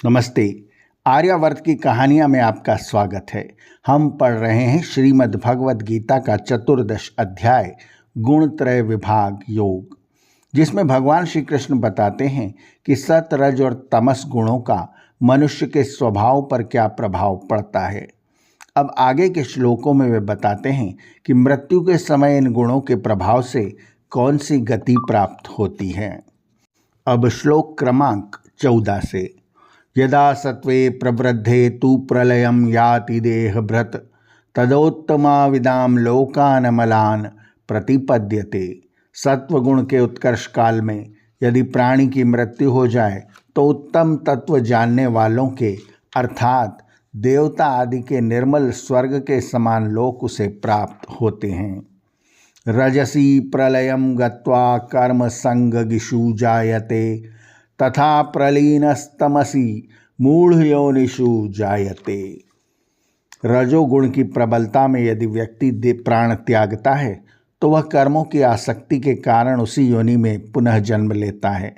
नमस्ते। आर्यावर्त की कहानियाँ में आपका स्वागत है। हम पढ़ रहे हैं श्रीमद् भगवद गीता का चतुर्दश अध्याय गुणत्रय विभाग योग, जिसमें भगवान श्री कृष्ण बताते हैं कि सत, रज और तमस गुणों का मनुष्य के स्वभाव पर क्या प्रभाव पड़ता है। अब आगे के श्लोकों में वे बताते हैं कि मृत्यु के समय इन गुणों के प्रभाव से कौन सी गति प्राप्त होती है। अब श्लोक क्रमांक 14 से। यदा सत्वे प्रवृद्धे तु प्रलयं याति देहभृत् तदोत्तमाविदां लोकान अमलान प्रतिपद्यते। सत्वगुण के उत्कर्ष काल में यदि प्राणी की मृत्यु हो जाए तो उत्तम तत्व जानने वालों के अर्थात देवता आदि के निर्मल स्वर्ग के समान लोक उसे प्राप्त होते हैं। रजसी प्रलयं गत्वा कर्म संगगिषु जायते तथा प्रलीनस्तमसी मूढ़योनिषु जायते। रजोगुण की प्रबलता में यदि व्यक्ति प्राण त्यागता है तो वह कर्मों की आसक्ति के कारण उसी योनि में पुनः जन्म लेता है।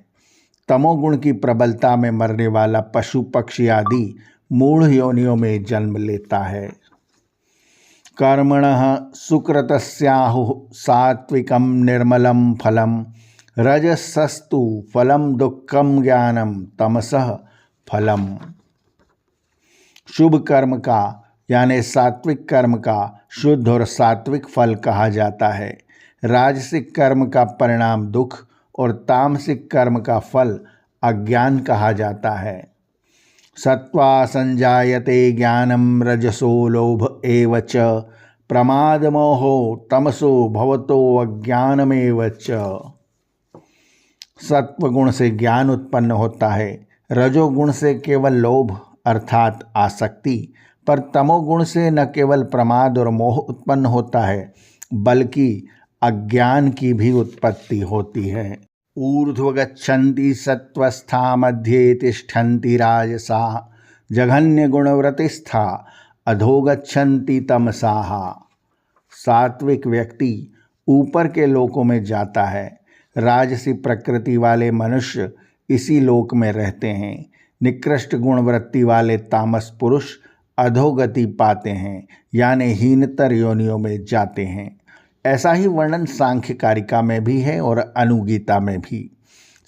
तमोगुण की प्रबलता में मरने वाला पशु पक्षी आदि मूढ़ योनियों में जन्म लेता है। कर्मणः सुकृतस्याहुः सात्विकं निर्मलं फलम् रजसस्तु फलम दुःखम ज्ञानम तमसः फलम। शुभ कर्म का यानी सात्विक कर्म का शुद्ध और सात्विक फल कहा जाता है। राजसिक कर्म का परिणाम दुख और तामसिक कर्म का फल अज्ञान कहा जाता है। सत्वा संजायते ज्ञानम रजसो लोभ एव च प्रमादमोहो तमसो भवतो अज्ञानमेव च। सत्वगुण से ज्ञान उत्पन्न होता है, रजोगुण से केवल लोभ अर्थात आसक्ति, पर तमोगुण से न केवल प्रमाद और मोह उत्पन्न होता है बल्कि अज्ञान की भी उत्पत्ति होती है। ऊर्ध्वगच्छन्ति सत्वस्था मध्ये तिष्ठन्ति राजसा जघन्य गुणव्रतिस्था अधोगच्छन्ति तमसाः। सात्विक व्यक्ति ऊपर के लोकों में जाता है, राजसी प्रकृति वाले मनुष्य इसी लोक में रहते हैं। निकृष्ट गुणवृत्ति वाले तामस पुरुष अधोगति पाते हैं यानी हीनतर योनियों में जाते हैं। ऐसा ही वर्णन सांख्य कारिका में भी है और अनुगीता में भी।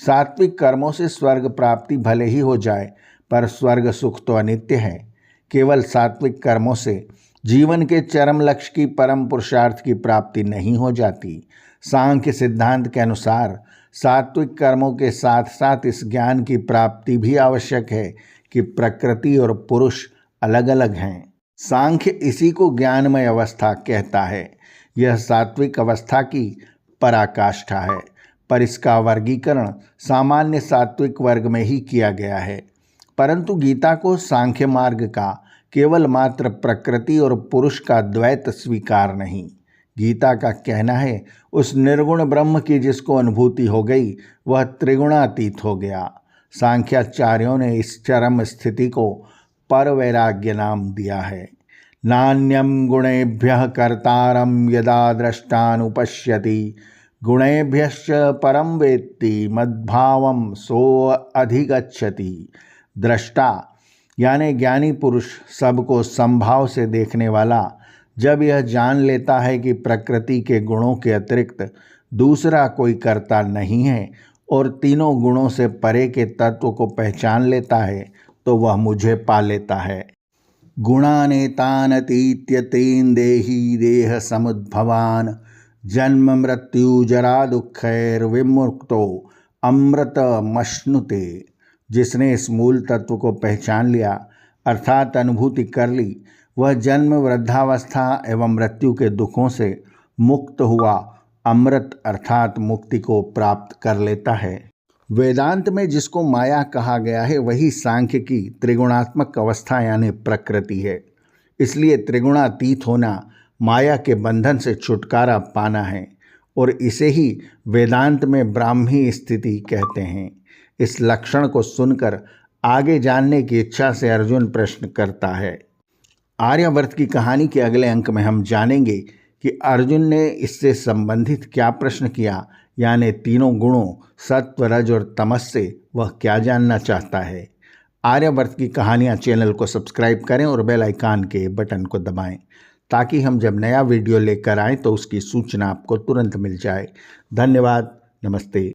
सात्विक कर्मों से स्वर्ग प्राप्ति भले ही हो जाए पर स्वर्ग सुख तो अनित्य है। केवल सात्विक कर्मों से जीवन के चरम लक्ष्य की परम पुरुषार्थ की प्राप्ति नहीं हो जाती। सांख्य सिद्धांत के अनुसार सात्विक कर्मों के साथ साथ इस ज्ञान की प्राप्ति भी आवश्यक है कि प्रकृति और पुरुष अलग अलग हैं। सांख्य इसी को ज्ञानमय अवस्था कहता है। यह सात्विक अवस्था की पराकाष्ठा है, पर इसका वर्गीकरण सामान्य सात्विक वर्ग में ही किया गया है। परंतु गीता को सांख्य मार्ग का केवल मात्र प्रकृति और पुरुष का द्वैत स्वीकार नहीं। गीता का कहना है उस निर्गुण ब्रह्म की जिसको अनुभूति हो गई वह त्रिगुणातीत हो गया। सांख्याचार्यों ने इस चरम स्थिति को परवैराग्य नाम दिया है। नान्यम गुणेभ्यः कर्तारं यदा द्रष्टानुपश्यति गुणेभ्यश्च परम वेत्ति मद्भावं सो अधिगच्छति। दृष्टा यानी ज्ञानी पुरुष सबको समभाव से देखने वाला जब यह जान लेता है कि प्रकृति के गुणों के अतिरिक्त दूसरा कोई कर्ता नहीं है और तीनों गुणों से परे के तत्व को पहचान लेता है तो वह मुझे पा लेता है। गुणानेतानतीत्य तीन देही देह समुद्भवान जन्म मृत्यु जरा दुःखैर विमुक्तो अमृतमश्नुते। जिसने इस मूल तत्व को पहचान लिया अर्थात अनुभूति कर ली वह जन्म वृद्धावस्था एवं मृत्यु के दुखों से मुक्त हुआ अमृत अर्थात मुक्ति को प्राप्त कर लेता है। वेदांत में जिसको माया कहा गया है वही सांख्य की त्रिगुणात्मक अवस्था यानी प्रकृति है। इसलिए त्रिगुणातीत होना माया के बंधन से छुटकारा पाना है और इसे ही वेदांत में ब्राह्मी स्थिति कहते हैं। इस लक्षण को सुनकर आगे जानने की इच्छा से अर्जुन प्रश्न करता है। आर्यावर्त की कहानी के अगले अंक में हम जानेंगे कि अर्जुन ने इससे संबंधित क्या प्रश्न किया, यानी तीनों गुणों सत्व, रज और तमस से वह क्या जानना चाहता है। आर्यवर्त की कहानियाँ चैनल को सब्सक्राइब करें और बेल आइकन के बटन को दबाएं ताकि हम जब नया वीडियो लेकर आएँ तो उसकी सूचना आपको तुरंत मिल जाए। धन्यवाद। नमस्ते।